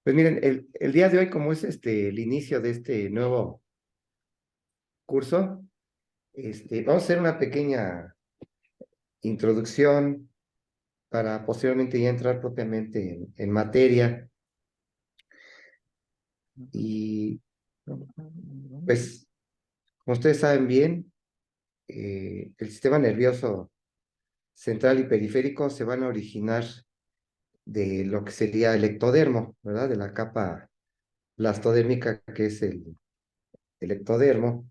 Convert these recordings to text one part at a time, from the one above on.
Pues miren, el día de hoy, como es el inicio de este nuevo curso, vamos a hacer una pequeña introducción para posteriormente ya entrar propiamente en materia. Y pues, como ustedes saben bien, el sistema nervioso central y periférico se van a originar de lo que sería el ectodermo, ¿verdad? De la capa blastodérmica que es el ectodermo.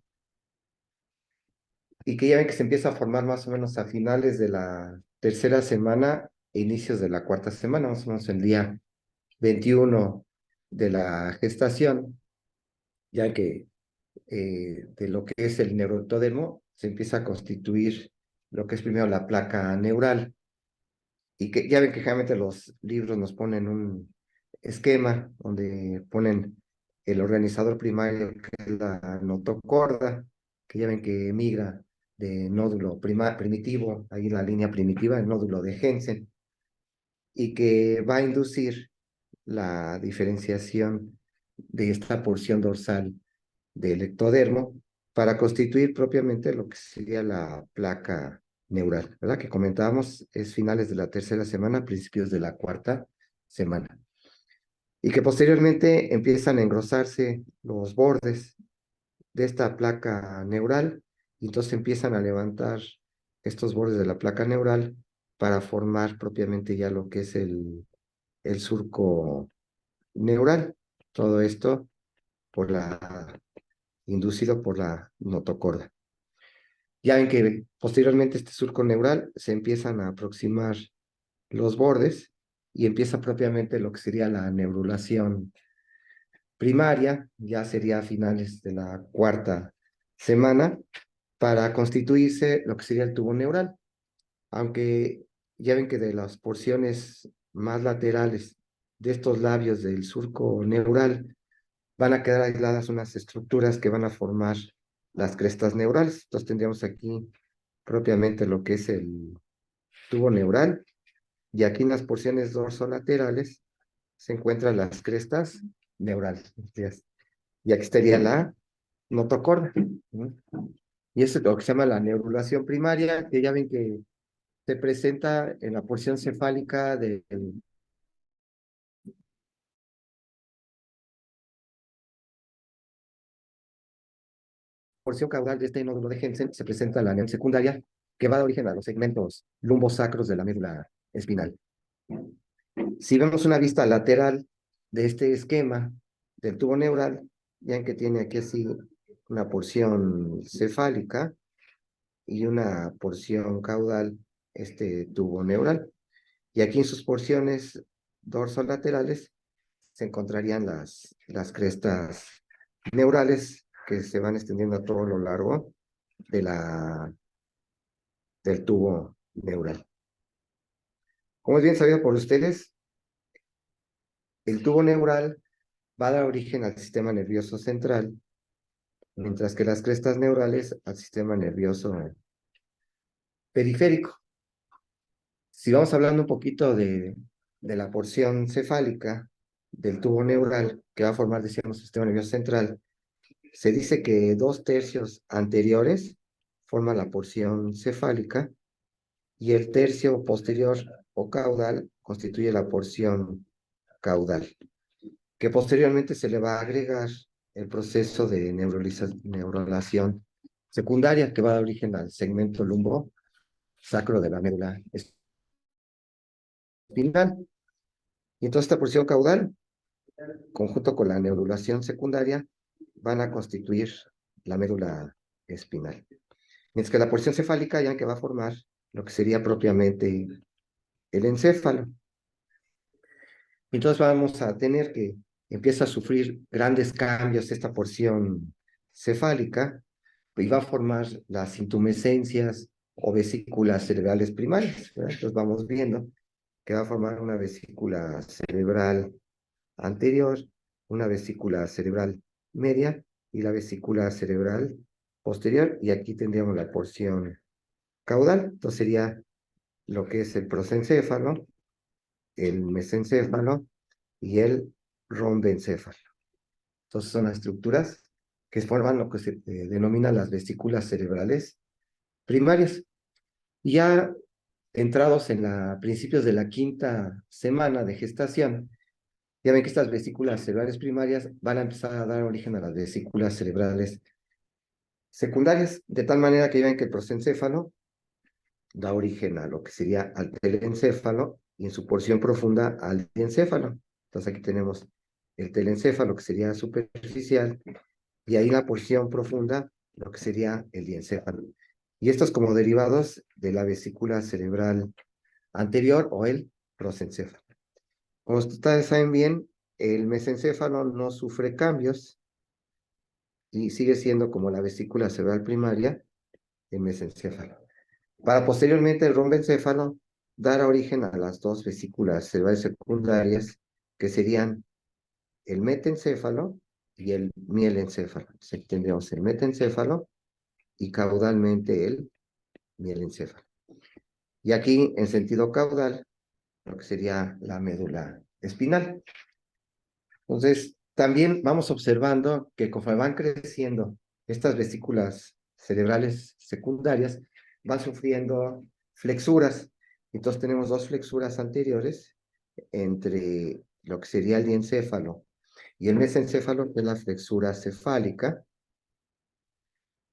Y que ya ven que se empieza a formar más o menos a finales de la tercera semana e inicios de la cuarta semana, más o menos el día 21 de la gestación, ya que de lo que es el neuroectodermo se empieza a constituir lo que es primero la placa neural, y que ya ven que generalmente los libros nos ponen un esquema donde ponen el organizador primario, que es la notocorda, que ya ven que migra de nódulo primitivo, ahí la línea primitiva, el nódulo de Hensen, y que va a inducir la diferenciación de esta porción dorsal del ectodermo para constituir propiamente lo que sería la placa neural, ¿verdad? Que comentábamos es finales de la tercera semana, principios de la cuarta semana. Y que posteriormente empiezan a engrosarse los bordes de esta placa neural, y entonces empiezan a levantar estos bordes de la placa neural para formar propiamente ya lo que es el surco neural. Todo esto por inducido por la notocorda. Ya ven que posteriormente este surco neural se empiezan a aproximar los bordes y empieza propiamente lo que sería la neurulación primaria, ya sería a finales de la cuarta semana, para constituirse lo que sería el tubo neural. Aunque ya ven que de las porciones más laterales de estos labios del surco neural van a quedar aisladas unas estructuras que van a formar las crestas neurales. Entonces tendríamos aquí propiamente lo que es el tubo neural, y aquí en las porciones dorsolaterales se encuentran las crestas neurales. Y aquí estaría la notocorda. Y eso es lo que se llama la neurulación primaria, que ya ven que se presenta en la porción cefálica de la porción caudal de este nódulo de Hensen. Se presenta la neurulación secundaria, que va a dar origen a los segmentos lumbosacros de la médula espinal. Si vemos una vista lateral de este esquema del tubo neural, ya que tiene aquí así una porción cefálica y una porción caudal, este tubo neural. Y aquí en sus porciones dorsolaterales se encontrarían las crestas neurales que se van extendiendo a todo lo largo de del tubo neural. Como es bien sabido por ustedes, el tubo neural va a dar origen al sistema nervioso central, mientras que las crestas neurales al sistema nervioso periférico. Si vamos hablando un poquito de la porción cefálica del tubo neural que va a formar, decíamos, el sistema nervioso central, se dice que 2/3 anteriores forman la porción cefálica y el tercio posterior o caudal constituye la porción caudal, que posteriormente se le va a agregar el proceso de neurulación secundaria, que va a dar origen al segmento lumbo sacro de la médula espinal. Y entonces esta porción caudal, conjunto con la neurulación secundaria, van a constituir la médula espinal. Mientras que la porción cefálica ya que va a formar lo que sería propiamente el encéfalo. Entonces vamos a tener que empieza a sufrir grandes cambios esta porción cefálica, y va a formar las intumescencias o vesículas cerebrales primarias, ¿verdad? Entonces vamos viendo que va a formar una vesícula cerebral anterior, una vesícula cerebral media y la vesícula cerebral posterior, y aquí tendríamos la porción caudal. Entonces sería lo que es el prosencéfalo, el mesencéfalo y el rombencéfalo. Entonces son las estructuras que forman lo que se denomina las vesículas cerebrales primarias. Y ya entrados en principios de la quinta semana de gestación, ya ven que estas vesículas cerebrales primarias van a empezar a dar origen a las vesículas cerebrales secundarias, de tal manera que ya ven que el prosencéfalo da origen a lo que sería al telencéfalo y en su porción profunda al diencéfalo. Entonces aquí tenemos el telencéfalo que sería superficial y ahí la porción profunda lo que sería el diencéfalo. Y estos como derivados de la vesícula cerebral anterior o el prosencéfalo. Como ustedes saben bien, el mesencéfalo no sufre cambios y sigue siendo como la vesícula cerebral primaria el mesencéfalo. Para posteriormente el rombencéfalo dar origen a las dos vesículas cerebrales secundarias, que serían el metencéfalo y el mielencéfalo. Entonces, tendríamos el metencéfalo y caudalmente el mielencéfalo. Y aquí, en sentido caudal, lo que sería la médula espinal. Entonces, también vamos observando que conforme van creciendo estas vesículas cerebrales secundarias, van sufriendo flexuras. Entonces tenemos dos flexuras anteriores entre lo que sería el diencéfalo y el mesencéfalo, que es la flexura cefálica.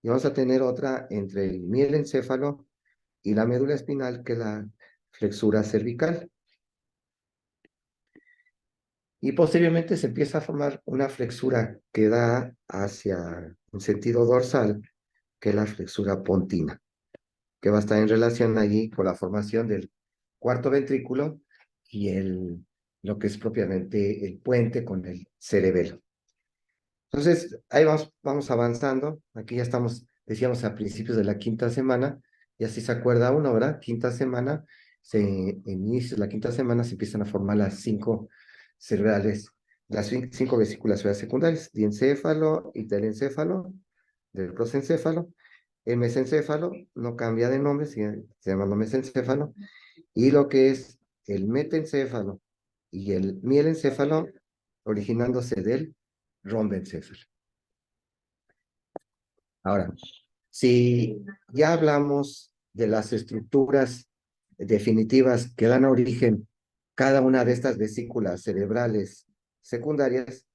Y vamos a tener otra entre el mielencéfalo y la médula espinal, que es la flexura cervical. Y posteriormente se empieza a formar una flexura que da hacia un sentido dorsal, que es la flexura pontina, que va a estar en relación allí con la formación del cuarto ventrículo y lo que es propiamente el puente con el cerebelo. Entonces, ahí vamos avanzando. Aquí ya estamos, decíamos, a principios de la quinta semana, y así se acuerda uno, ¿verdad? Quinta semana, en inicio de la quinta semana se empiezan a formar las cinco cerebrales, las cinco vesículas cerebrales secundarias, diencéfalo y telencéfalo, del prosencéfalo. El mesencéfalo no cambia de nombre, se llama mesencéfalo, y lo que es el metencéfalo y el mielencéfalo, originándose del rombencéfalo. Ahora, si ya hablamos de las estructuras definitivas que dan origen cada una de estas vesículas cerebrales secundarias,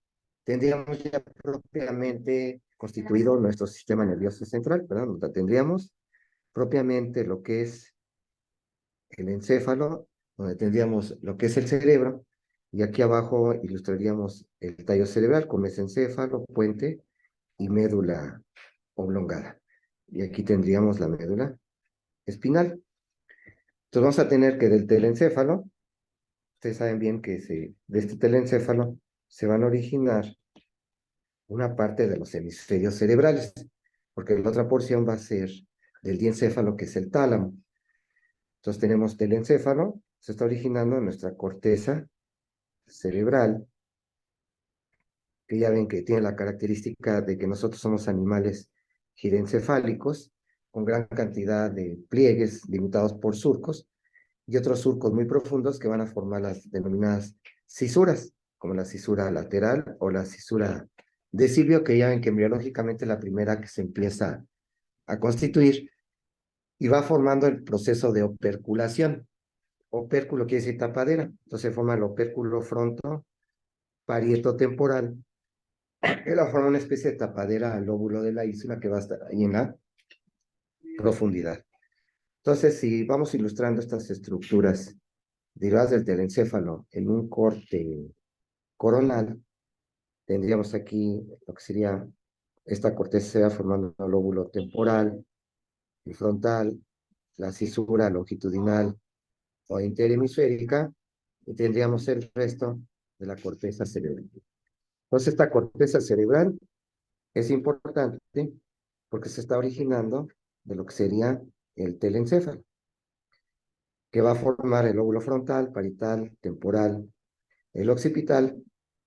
tendríamos ya propiamente constituido nuestro sistema nervioso central, perdón, tendríamos propiamente lo que es el encéfalo, donde tendríamos lo que es el cerebro, y aquí abajo ilustraríamos el tallo cerebral con mesencéfalo, puente y médula oblongada. Y aquí tendríamos la médula espinal. Entonces vamos a tener que del telencéfalo, ustedes saben bien que de este telencéfalo se van a originar una parte de los hemisferios cerebrales, porque la otra porción va a ser del diencéfalo, que es el tálamo. Entonces tenemos telencéfalo, se está originando en nuestra corteza cerebral, que ya ven que tiene la característica de que nosotros somos animales girencefálicos, con gran cantidad de pliegues limitados por surcos, y otros surcos muy profundos que van a formar las denominadas cisuras, como la cisura lateral o la cisura de Silvio, que ya ven que embriológicamente es la primera que se empieza a constituir, y va formando el proceso de operculación. Opérculo quiere decir tapadera, entonces forma el opérculo fronto parieto temporal, que la forma una especie de tapadera al lóbulo de la ínsula que va a estar ahí en la profundidad. Entonces, si vamos ilustrando estas estructuras derivadas del telencéfalo en un corte coronal, tendríamos aquí lo que sería esta corteza, se va formando un lóbulo temporal y frontal, la cisura longitudinal o interhemisférica, y tendríamos el resto de la corteza cerebral. Entonces, esta corteza cerebral es importante porque se está originando de lo que sería el telencéfalo, que va a formar el lóbulo frontal, parietal, temporal, el occipital,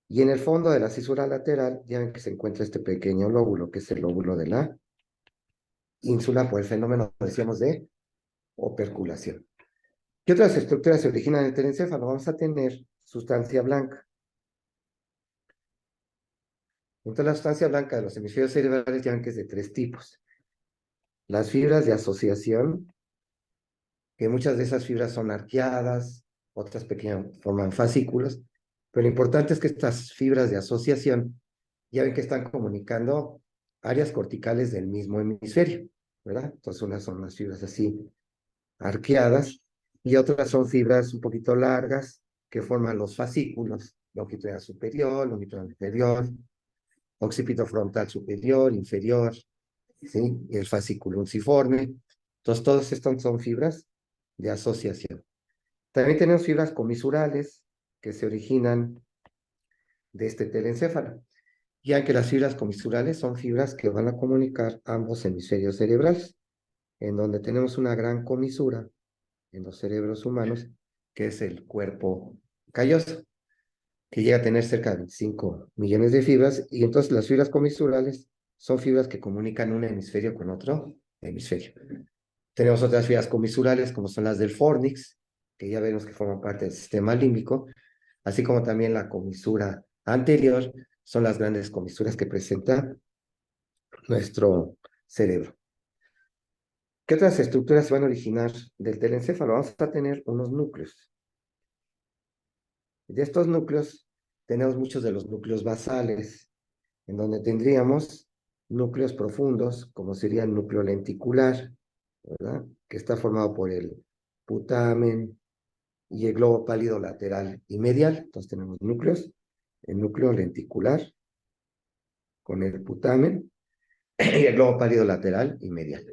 y en el fondo de la cisura lateral ya ven que se encuentra este pequeño lóbulo, que es el lóbulo de la ínsula por el fenómeno, decíamos, de operculación. ¿Qué otras estructuras se originan en el telencéfalo? Vamos a tener sustancia blanca. Entonces, la sustancia blanca de los hemisferios cerebrales ya ven que es de tres tipos. Las fibras de asociación, que muchas de esas fibras son arqueadas, otras pequeñas forman fascículos, pero lo importante es que estas fibras de asociación ya ven que están comunicando áreas corticales del mismo hemisferio, ¿verdad? Entonces, unas son las fibras así arqueadas y otras son fibras un poquito largas que forman los fascículos, longitudinal superior, longitudinal inferior, occipito frontal superior, inferior, ¿sí? Y el fascículo unciforme. Entonces, todas estas son fibras de asociación. También tenemos fibras comisurales que se originan de este telencéfalo, ya que las fibras comisurales son fibras que van a comunicar ambos hemisferios cerebrales, en donde tenemos una gran comisura en los cerebros humanos, que es el cuerpo calloso, que llega a tener cerca de 25 millones de fibras, y entonces las fibras comisurales son fibras que comunican un hemisferio con otro hemisferio. Tenemos otras fibras comisurales, como son las del fornix, que ya vemos que forman parte del sistema límbico, así como también la comisura anterior, son las grandes comisuras que presenta nuestro cerebro. ¿Qué otras estructuras se van a originar del telencéfalo? Vamos a tener unos núcleos. De estos núcleos, tenemos muchos de los núcleos basales, en donde tendríamos núcleos profundos, como sería el núcleo lenticular, ¿verdad? Que está formado por el putamen y el globo pálido lateral y medial. Entonces tenemos núcleos, el núcleo lenticular con el putamen y el globo pálido lateral y medial.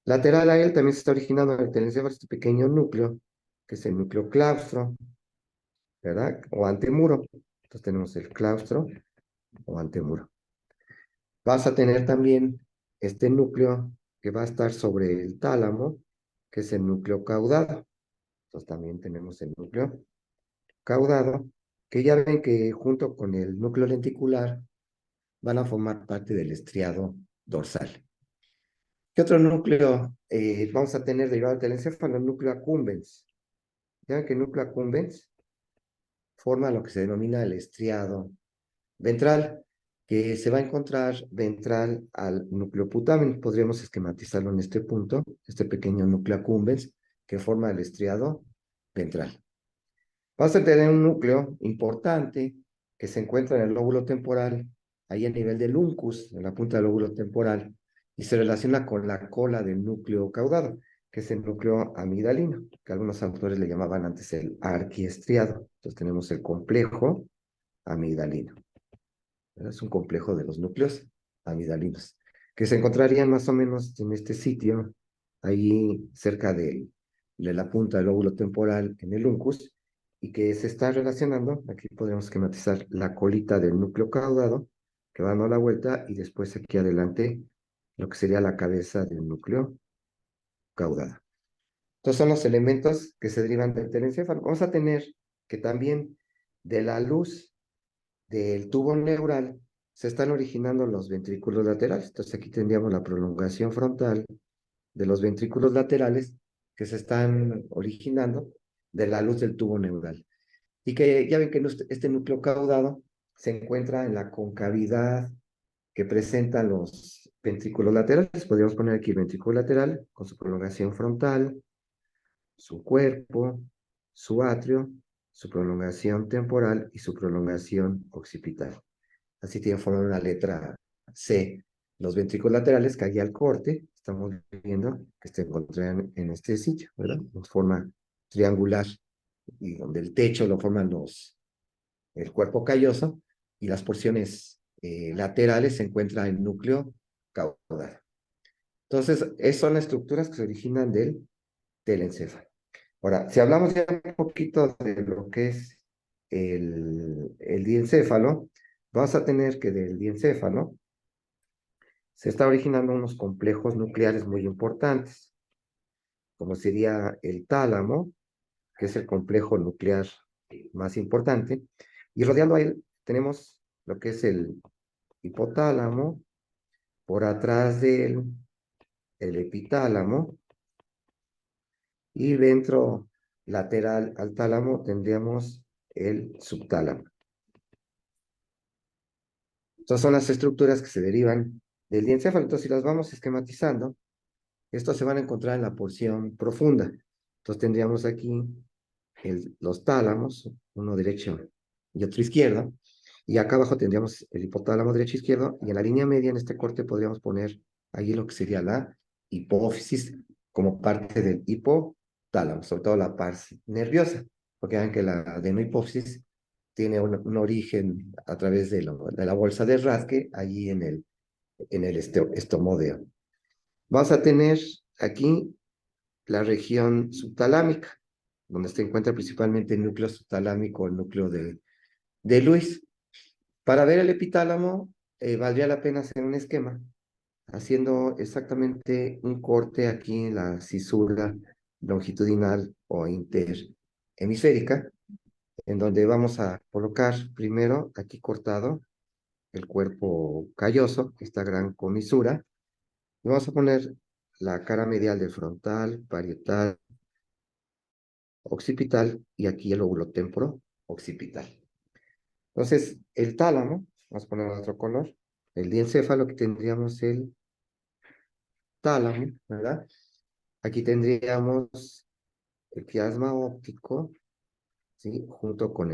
Lateral a él también se está originando en el telencéfalo este pequeño núcleo, que es el núcleo claustro, ¿verdad? O antemuro. Entonces tenemos el claustro o antemuro. Vas a tener también este núcleo que va a estar sobre el tálamo, que es el núcleo caudado. Entonces también tenemos el núcleo caudado, que ya ven que junto con el núcleo lenticular van a formar parte del estriado dorsal. ¿Qué otro núcleo vamos a tener derivado del encéfalo? El núcleo accumbens. Ya ven que el núcleo accumbens forma lo que se denomina el estriado ventral, que se va a encontrar ventral al núcleo putamen. Podríamos esquematizarlo en este punto, este pequeño núcleo accumbens que forma el estriado ventral. Vamos a tener un núcleo importante que se encuentra en el lóbulo temporal, ahí a nivel del uncus, en la punta del lóbulo temporal, y se relaciona con la cola del núcleo caudado, que es el núcleo amigdalino, que algunos autores le llamaban antes el arquiestriado. Entonces tenemos el complejo amigdalino. Es un complejo de los núcleos amigdalinos, que se encontrarían más o menos en este sitio, ahí cerca de la punta del lóbulo temporal en el uncus, y que se está relacionando, aquí podemos esquematizar la colita del núcleo caudado, que va dando la vuelta, y después aquí adelante lo que sería la cabeza del núcleo caudado. Estos son los elementos que se derivan del telencéfalo. Vamos a tener que también de la luz del tubo neural se están originando los ventrículos laterales. Entonces aquí tendríamos la prolongación frontal de los ventrículos laterales que se están originando de la luz del tubo neural. Y que ya ven que este núcleo caudado se encuentra en la concavidad que presentan los ventrículos laterales. Podríamos poner aquí el ventrículo lateral con su prolongación frontal, su cuerpo, su atrio, su prolongación temporal y su prolongación occipital. Así tiene forma una letra C. Los ventrículos laterales que aquí al corte, estamos viendo que se encuentran en este sitio, ¿verdad? En forma triangular, y donde el techo lo forman el cuerpo calloso, y las porciones laterales se encuentra el núcleo caudal. Entonces, esas son las estructuras que se originan del telencéfalo. Ahora, si hablamos ya un poquito de lo que es el diencéfalo, vamos a tener que del diencéfalo se está originando unos complejos nucleares muy importantes, como sería el tálamo, que es el complejo nuclear más importante, y rodeando a él tenemos lo que es el hipotálamo, por atrás de él el epitálamo, y dentro lateral al tálamo tendríamos el subtálamo. Estas son las estructuras que se derivan del diencéfalo. Entonces, si las vamos esquematizando, estos se van a encontrar en la porción profunda. Entonces, tendríamos aquí los tálamos, uno derecho y otro izquierdo, y acá abajo tendríamos el hipotálamo derecho e izquierdo, y en la línea media, en este corte, podríamos poner ahí lo que sería la hipófisis como parte del hipotálamo, sobre todo la parte nerviosa, porque vean que la adenohipófisis tiene un origen a través de la bolsa de Rathke, allí en el estomodeo. Vamos a tener aquí la región subtalámica, donde se encuentra principalmente el núcleo subtalámico, el núcleo de Lewis. Para ver el epitálamo, valdría la pena hacer un esquema, haciendo exactamente un corte aquí en la cisura longitudinal o interhemisférica, en donde vamos a colocar primero, aquí cortado, el cuerpo calloso, esta gran comisura, y vamos a poner la cara medial del frontal, parietal, occipital, y aquí el lóbulo temporo-occipital. Entonces, el tálamo, vamos a poner otro color, el diencéfalo, que tendríamos el tálamo, ¿verdad? Aquí tendríamos el quiasma óptico, ¿sí? Junto con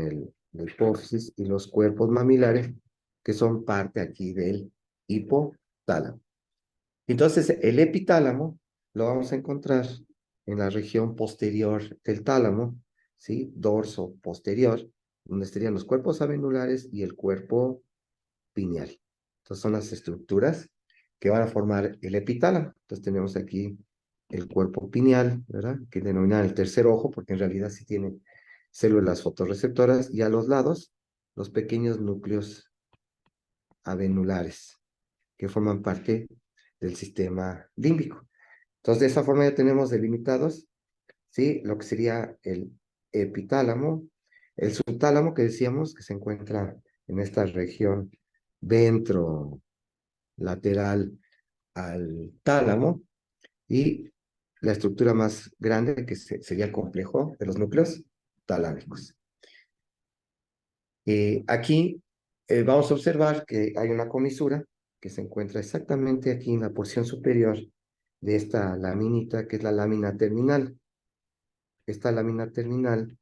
la hipófisis y los cuerpos mamilares, que son parte aquí del hipotálamo. Entonces, el epitálamo lo vamos a encontrar en la región posterior del tálamo, ¿sí? Dorso posterior, donde estarían los cuerpos avenulares y el cuerpo pineal. Entonces, son las estructuras que van a formar el epitálamo. Entonces, tenemos aquí el cuerpo pineal, ¿verdad? Que denominan el tercer ojo, porque en realidad sí tiene células fotorreceptoras, y a los lados, los pequeños núcleos avenulares, que forman parte del sistema límbico. Entonces, de esa forma ya tenemos delimitados, ¿sí? Lo que sería el epitálamo, el subtálamo que decíamos que se encuentra en esta región ventrolateral al tálamo, y la estructura más grande que sería el complejo de los núcleos talámicos. Aquí vamos a observar que hay una comisura que se encuentra exactamente aquí en la porción superior de esta laminita, que es la lámina terminal. Esta lámina terminal,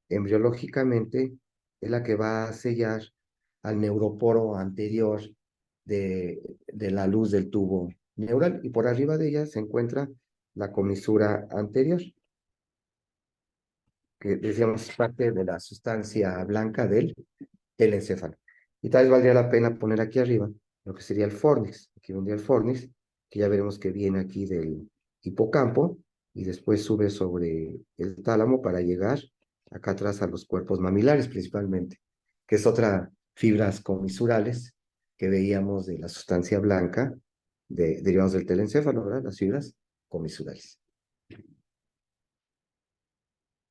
embriológicamente, es la que va a sellar al neuroporo anterior de la luz del tubo neural, y por arriba de ella se encuentra la comisura anterior, que decíamos es parte de la sustancia blanca del encéfalo. Y tal vez valdría la pena poner aquí arriba lo que sería el fornix. Aquí vendría el fornix, que ya veremos que viene aquí del hipocampo, y después sube sobre el tálamo para llegar acá atrás a los cuerpos mamilares principalmente, que es otra fibras comisurales que veíamos de la sustancia blanca derivados del telencéfalo, ¿verdad? Las fibras comisurales.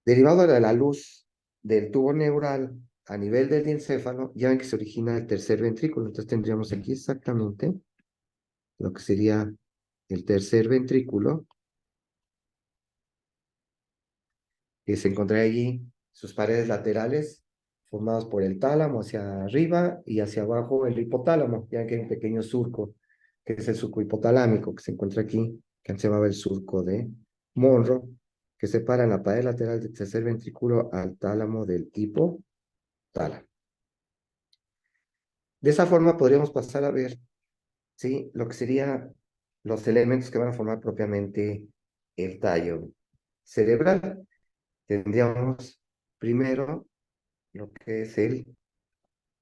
Derivado de la luz del tubo neural a nivel del encéfalo, ya ven que se origina el tercer ventrículo. Entonces tendríamos aquí exactamente lo que sería el tercer ventrículo, que se encontraría allí sus paredes laterales formadas por el tálamo hacia arriba y hacia abajo el hipotálamo. Ya ven que hay un pequeño surco, que es el surco hipotalámico, que se encuentra aquí, que se llamaba el surco de Monro, que separa la pared lateral del tercer ventrículo al tálamo del hipotálamo. De esa forma podríamos pasar a ver, ¿sí? Lo que serían los elementos que van a formar propiamente el tallo cerebral. Tendríamos primero lo que es el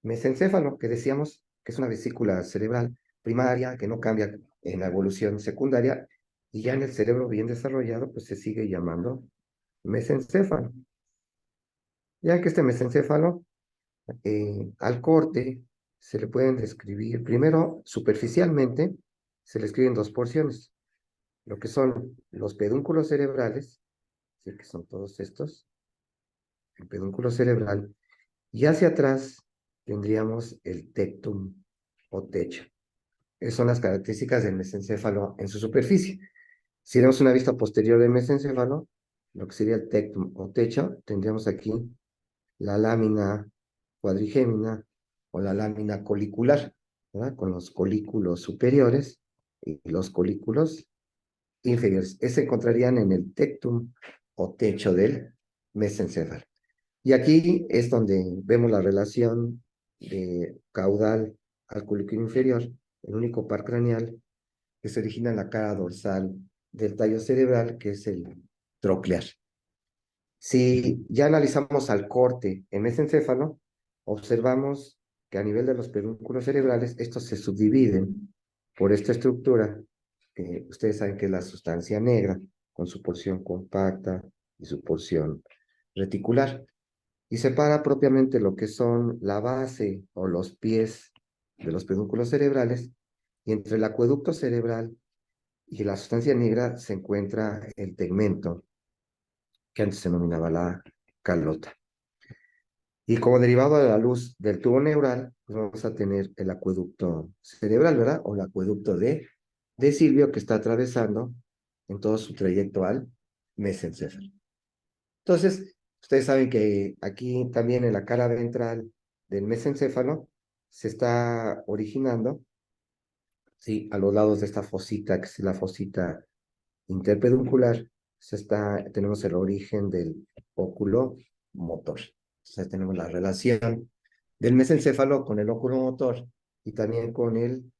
mesencéfalo, que decíamos que es una vesícula cerebral primaria que no cambia en la evolución secundaria, y ya en el cerebro bien desarrollado, pues se sigue llamando mesencéfalo. Ya que este mesencéfalo, al corte, se le pueden describir, primero, superficialmente, se le escriben dos porciones, lo que son los pedúnculos cerebrales, ¿sí? Que son todos estos, el pedúnculo cerebral, y hacia atrás tendríamos el tectum o techo. Esas son las características del mesencéfalo en su superficie. Si vemos una vista posterior del mesencéfalo, lo que sería el tectum o techo, tendríamos aquí la lámina cuadrigémina o la lámina colicular. ¿verdad? Con los colículos superiores y los colículos inferiores. Se encontrarían en el tectum o techo del mesencéfalo. Y aquí es donde vemos la relación de caudal al colículo inferior, el único par craneal que se origina en la cara dorsal del tallo cerebral, que es el troclear. Si ya analizamos al corte en mesencéfalo, observamos que a nivel de los pedúnculos cerebrales, estos se subdividen por esta estructura, que ustedes saben que es la sustancia negra, con su porción compacta y su porción reticular, y separa propiamente lo que son la base o los pies de los pedúnculos cerebrales, y entre el acueducto cerebral y la sustancia negra se encuentra el tegmento, que antes se denominaba la calota. Y como derivado de la luz del tubo neural, pues vamos a tener el acueducto cerebral, ¿verdad? O el acueducto de Silvio, que está atravesando en todo su trayecto al mesencéfalo. Entonces, ustedes saben que aquí también en la cara ventral del mesencéfalo se está originando, ¿sí? A los lados de esta fosita, que es la fosita interpeduncular, tenemos el origen del óculo motor. Entonces tenemos la relación del mesencéfalo con el óculo motor y también con el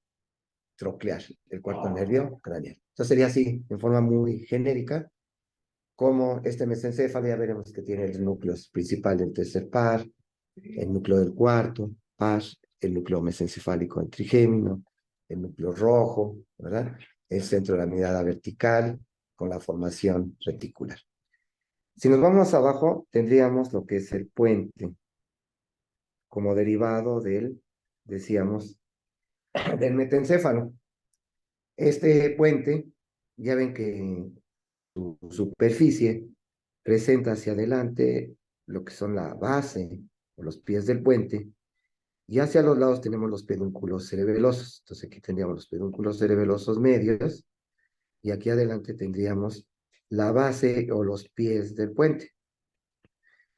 troclear, el cuarto nervio craneal. Entonces sería así, en forma muy genérica, como este mesencéfalo, ya veremos que tiene el núcleo principal del tercer par, el núcleo del cuarto par, el núcleo mesencefálico del trigémino, el núcleo rojo, ¿verdad? El centro de la mirada vertical con la formación reticular. Si nos vamos abajo, tendríamos lo que es el puente, como derivado del, decíamos, del metencéfalo. Este puente, ya ven que su superficie presenta hacia adelante lo que son la base o los pies del puente, y hacia los lados tenemos los pedúnculos cerebelosos. Entonces aquí tendríamos los pedúnculos cerebelosos medios, y aquí adelante tendríamos la base o los pies del puente,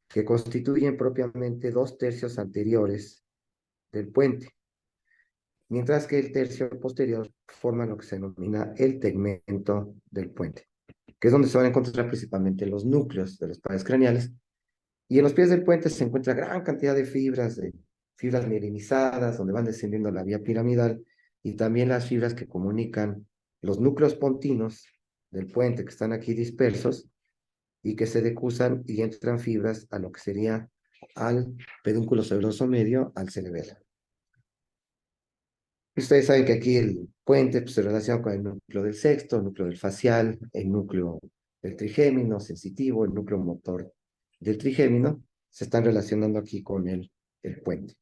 que constituyen propiamente 2/3 anteriores del puente, mientras que el tercio posterior forma lo que se denomina el tegmento del puente, que es donde se van a encontrar principalmente los núcleos de los pares craneales. Y en los pies del puente se encuentra gran cantidad de fibras mielinizadas, donde van descendiendo la vía piramidal, y también las fibras que comunican los núcleos pontinos del puente, que están aquí dispersos, y que se decusan y entran fibras a lo que sería al pedúnculo cerebroso medio, al cerebelo. Ustedes saben que aquí el puente pues, se relaciona con el núcleo del sexto, el núcleo del facial, el núcleo del trigémino sensitivo, el núcleo motor del trigémino, se están relacionando aquí con el puente.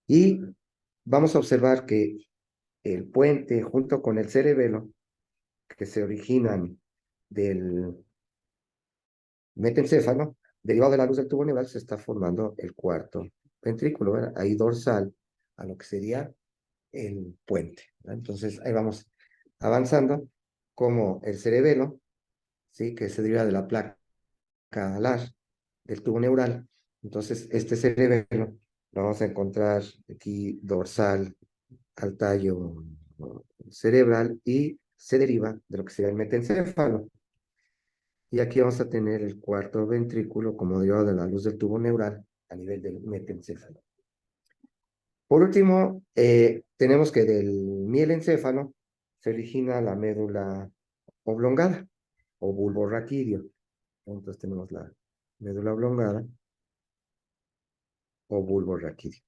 Y vamos a observar que el puente junto con el cerebelo, que se originan del metencéfalo, derivado de la luz del tubo neural, se está formando el cuarto ventrículo, ¿verdad? Ahí dorsal a lo que sería el puente, ¿verdad? Entonces ahí vamos avanzando, como el cerebelo, ¿sí? Que se deriva de la placa alar del tubo neural. Entonces este cerebelo lo vamos a encontrar aquí dorsal al tallo cerebral, y se deriva de lo que sería el metencéfalo. Y aquí vamos a tener el cuarto ventrículo como derivado de la luz del tubo neural a nivel del metencéfalo. Por último, tenemos que del mielencéfalo se origina la médula oblongada o bulbo raquídeo. Entonces tenemos la médula oblongada o bulbo raquídeo.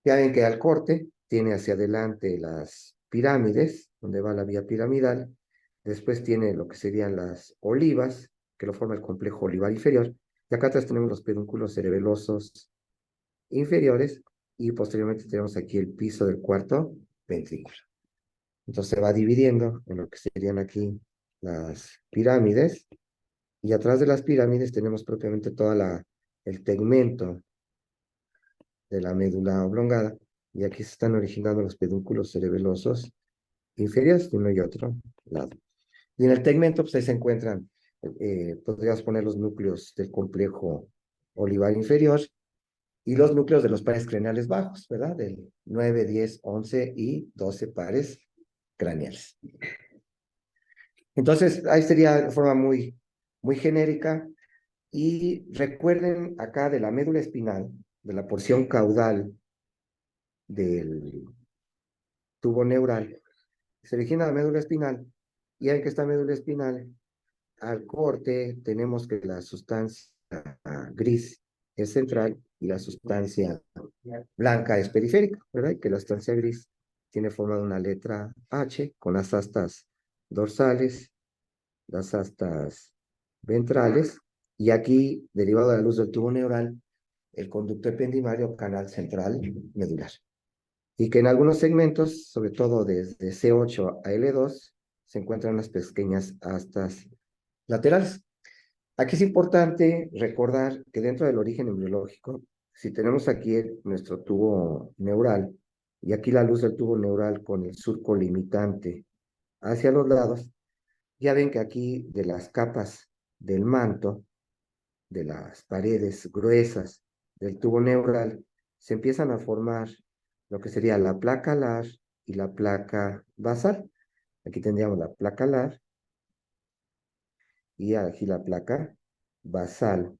Ya ven que al corte tiene hacia adelante las pirámides, donde va la vía piramidal. Después tiene lo que serían las olivas, que lo forma el complejo olivar inferior. Y acá atrás tenemos los pedúnculos cerebelosos inferiores, y posteriormente tenemos aquí el piso del cuarto ventrículo. Entonces se va dividiendo en lo que serían aquí las pirámides, y atrás de las pirámides tenemos propiamente el tegmento de la médula oblongada, y aquí se están originando los pedúnculos cerebelosos inferiores de uno y otro lado. Y en el tegmento, pues ahí se encuentran, podríamos poner los núcleos del complejo olivar inferior, y los núcleos de los pares craneales bajos, ¿verdad? Del 9, 10, 11 y 12 pares craneales. Entonces, ahí sería de forma muy genérica. Y recuerden acá de la médula espinal, de la porción caudal del tubo neural, se origina la médula espinal, y hay que esta médula espinal, al corte, tenemos que la sustancia gris es central y la sustancia blanca es periférica, ¿verdad? Y que la sustancia gris tiene forma de una letra H con las astas dorsales, las astas ventrales, y aquí, derivado de la luz del tubo neural, el conducto ependimario canal central medular. Y que en algunos segmentos, sobre todo desde C8 a L2, se encuentran unas pequeñas astas laterales. Aquí es importante recordar que dentro del origen embriológico, si tenemos aquí nuestro tubo neural, y aquí la luz del tubo neural con el surco limitante hacia los lados, ya ven que aquí de las capas del manto, de las paredes gruesas del tubo neural, se empiezan a formar lo que sería la placa alar y la placa basal. Aquí tendríamos la placa alar y aquí la placa basal.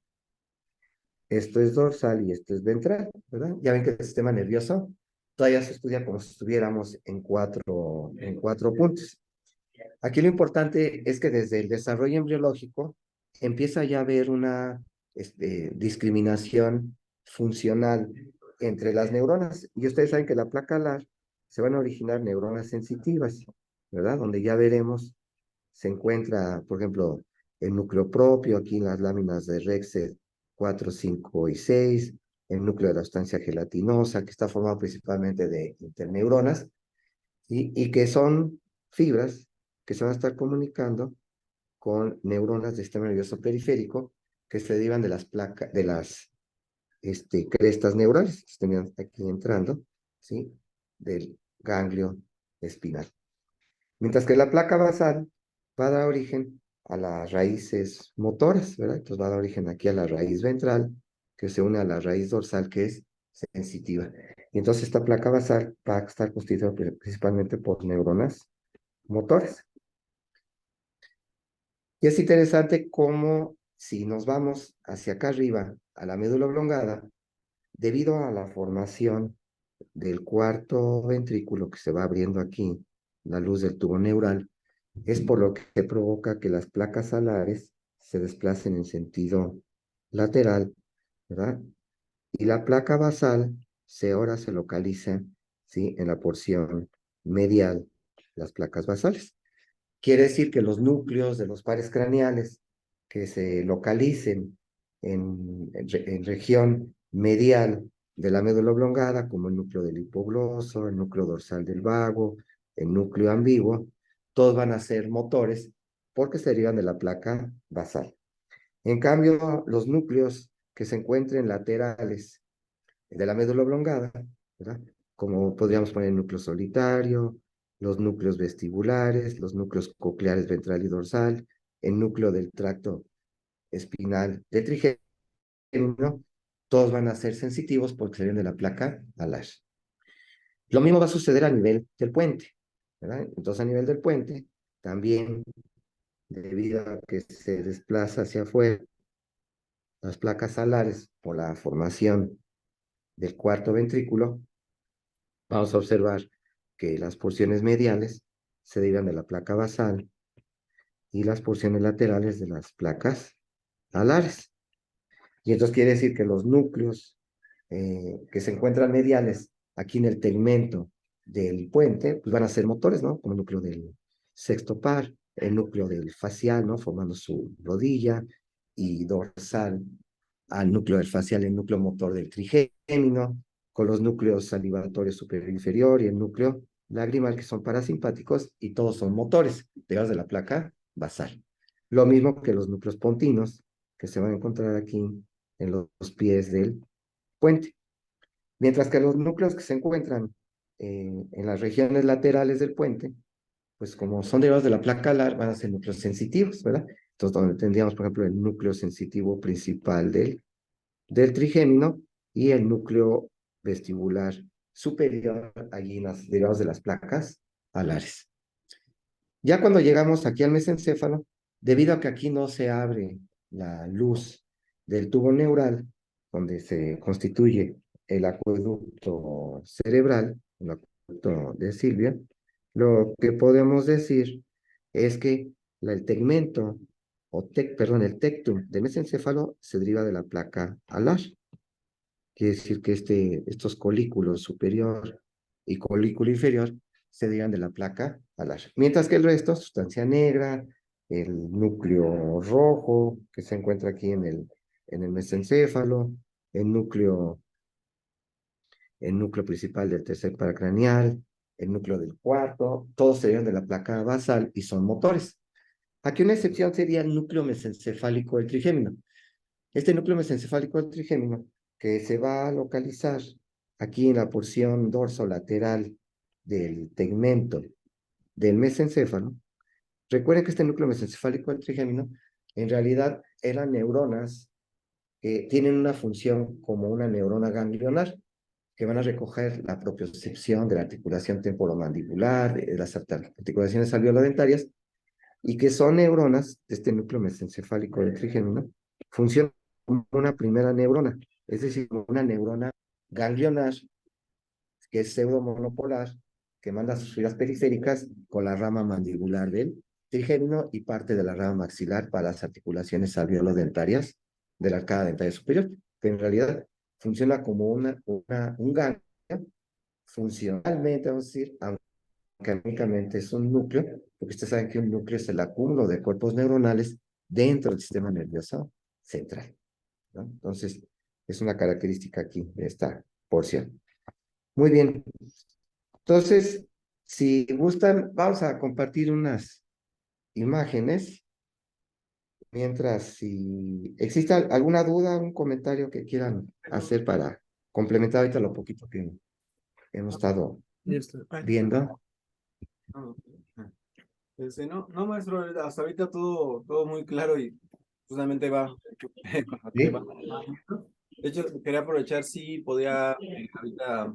Esto es dorsal y esto es ventral, ¿verdad? Ya ven que el sistema nervioso todavía se estudia como si estuviéramos en cuatro puntos. Aquí lo importante es que desde el desarrollo embriológico empieza ya a haber una discriminación funcional entre las neuronas. Y ustedes saben que la placa alar se van a originar neuronas sensitivas, ¿verdad? Donde ya veremos, se encuentra, por ejemplo, el núcleo propio, aquí en las láminas de Rexed 4, 5 y 6, el núcleo de la sustancia gelatinosa, que está formado principalmente de interneuronas, y que son fibras que se van a estar comunicando con neuronas del sistema nervioso periférico que se derivan de las placas, de las crestas neurales que están aquí entrando, ¿sí? Del ganglio espinal. Mientras que la placa basal va a dar origen a las raíces motoras, ¿verdad? Entonces va a dar origen aquí a la raíz ventral, que se une a la raíz dorsal, que es sensitiva. Y entonces esta placa basal va a estar constituida principalmente por neuronas motoras. Y es interesante cómo si nos vamos hacia acá arriba, a la médula oblongada, debido a la formación del cuarto ventrículo que se va abriendo aquí, la luz del tubo neural, es por lo que provoca que las placas alares se desplacen en sentido lateral, ¿verdad? Y la placa basal ahora se localiza, ¿sí? En la porción medial, las placas basales. Quiere decir que los núcleos de los pares craneales que se localicen en región medial de la médula oblongada, como el núcleo del hipogloso, el núcleo dorsal del vago, el núcleo ambiguo, todos van a ser motores porque se derivan de la placa basal. En cambio, los núcleos que se encuentren laterales de la médula oblongada, ¿verdad? Como podríamos poner el núcleo solitario, los núcleos vestibulares, los núcleos cocleares ventral y dorsal, el núcleo del tracto espinal de trigémino, todos van a ser sensitivos porque se vienen de la placa alar. Lo mismo va a suceder a nivel del puente, ¿verdad? Entonces a nivel del puente, también debido a que se desplaza hacia afuera las placas alares por la formación del cuarto ventrículo, vamos a observar que las porciones mediales se derivan de la placa basal y las porciones laterales de las placas alares. Y entonces quiere decir que los núcleos que se encuentran mediales aquí en el tegmento del puente, pues van a ser motores, ¿no? Como el núcleo del sexto par, el núcleo del facial, ¿no? Formando su rodilla, y dorsal al núcleo del facial, el núcleo motor del trigémino, con los núcleos salivatorios superior e inferior y el núcleo lagrimal, que son parasimpáticos, y todos son motores, derivados de la placa basal. Lo mismo que los núcleos pontinos, que se van a encontrar aquí en los pies del puente. Mientras que los núcleos que se encuentran en las regiones laterales del puente, pues como son derivados de la placa alar, van a ser núcleos sensitivos, ¿verdad? Entonces, donde tendríamos, por ejemplo, el núcleo sensitivo principal del trigémino, y el núcleo vestibular superior, allí en las, derivados de las placas alares. Ya cuando llegamos aquí al mesencéfalo, debido a que aquí no se abre la luz del tubo neural, donde se constituye el acueducto cerebral, el acueducto de Silvia, lo que podemos decir es que el tegmento, perdón, el tectum de mesencéfalo se deriva de la placa alar. Quiere decir que estos colículos superior y colículo inferior se derivan de la placa alar. Mientras que el resto, sustancia negra, el núcleo rojo que se encuentra aquí en el mesencéfalo, el núcleo, el núcleo principal del tercer paracraneal, el núcleo del cuarto, todos se derivan de la placa basal y son motores. Aquí una excepción sería el núcleo mesencefálico del trigémino. Este núcleo mesencefálico del trigémino, que se va a localizar aquí en la porción dorsolateral del tegmento del mesencéfalo. Recuerden que este núcleo mesencefálico del trigémino en realidad eran neuronas que tienen una función como una neurona ganglionar, que van a recoger la propiocepción de la articulación temporomandibular, de las articulaciones alveolodentarias, y que son neuronas de este núcleo mesencefálico del trigémino, funcionan como una primera neurona, es decir, como una neurona ganglionar, que es pseudomonopolar, que manda sus fibras periféricas con la rama mandibular del trigémino y parte de la rama maxilar para las articulaciones alveolodentarias de la arcada dentaria superior, que en realidad funciona como un ganglio, funcionalmente, vamos a decir, únicamente es un núcleo, porque ustedes saben que un núcleo es el acúmulo de cuerpos neuronales dentro del sistema nervioso central, ¿no? Entonces, es una característica aquí de esta porción. Muy bien. Entonces, si gustan, vamos a compartir unas imágenes. Mientras, si existe alguna duda, un comentario que quieran hacer para complementar ahorita lo poquito que hemos estado viendo. No, maestro, hasta ahorita todo muy claro y justamente va con lo que ¿Sí? va. De hecho, quería aprovechar si podía ahorita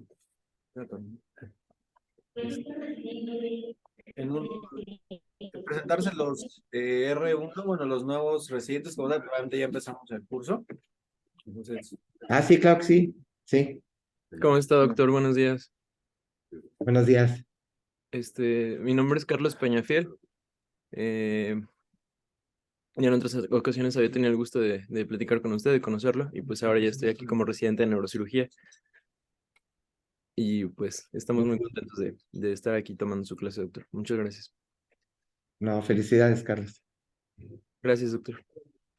en presentarse los R1, bueno, los nuevos residentes, como tal, probablemente ya empezamos el curso. Entonces, Ah, sí, claro que sí. Sí. ¿Cómo está, doctor? Buenos días. Buenos días. Mi nombre es Carlos Peñafiel. Ya en otras ocasiones había tenido el gusto de platicar con usted, de conocerlo, y pues ahora ya estoy aquí como residente de neurocirugía. Y pues estamos muy contentos de estar aquí tomando su clase, doctor. Muchas gracias. No, felicidades, Carlos. Gracias, doctor.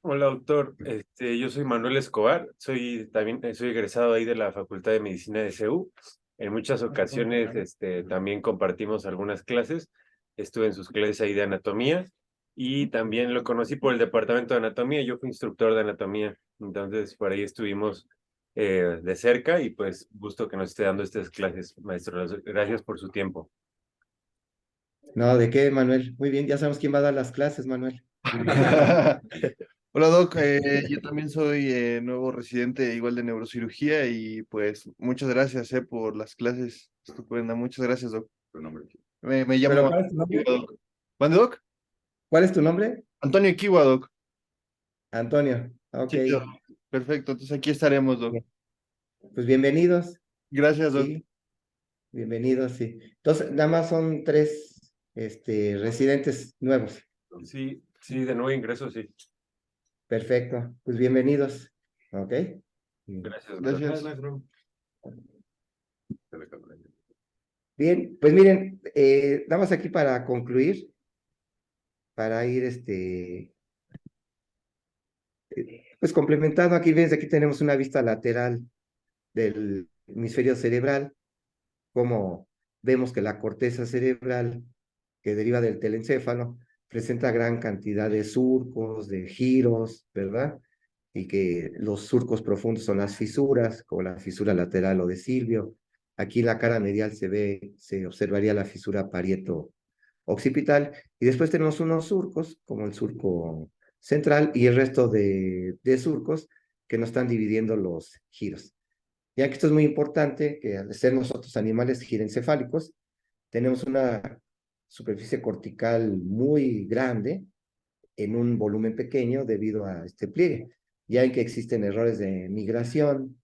Hola, doctor. Yo soy Manuel Escobar, soy egresado ahí de la Facultad de Medicina de CEU. En muchas ocasiones, también compartimos algunas clases. Estuve en sus clases ahí de anatomía y también lo conocí por el departamento de anatomía. Yo fui instructor de anatomía, entonces por ahí estuvimos de cerca y pues gusto que nos esté dando estas clases, maestro. Gracias por su tiempo. No, ¿de qué, Manuel? Muy bien, ya sabemos quién va a dar las clases, Manuel. Hola Doc, yo también soy nuevo residente igual de neurocirugía y pues muchas gracias por las clases estupendas, muchas gracias Doc. Me ¿Pero llamo cuál es tu nombre? Kiwa, Doc. ¿Mande, Doc? ¿Cuál es tu nombre? Antonio Kiwa, Doc. Antonio. Ok. Sí, Doc. Perfecto, entonces aquí estaremos, Doc. Bien. Pues bienvenidos. Gracias, Doc. Sí, bienvenidos, sí. Entonces, nada más son 3 residentes nuevos. Sí, sí, de nuevo ingreso, sí. Perfecto. Pues bienvenidos. Ok. Gracias, doctor. Gracias. maestro. Bien, pues miren, nada más aquí para concluir, para ir pues complementando, aquí ves, aquí tenemos una vista lateral del hemisferio cerebral, como vemos que la corteza cerebral que deriva del telencéfalo presenta gran cantidad de surcos, de giros, ¿verdad? Y que los surcos profundos son las fisuras, como la fisura lateral o de Silvio. Aquí en la cara medial se observaría la fisura parieto occipital, y después tenemos unos surcos, como el surco central y el resto de surcos que nos están dividiendo los giros. Ya que esto es muy importante, que al ser nosotros animales girencefálicos, tenemos una superficie cortical muy grande en un volumen pequeño debido a este pliegue. Ya en que existen errores de migración,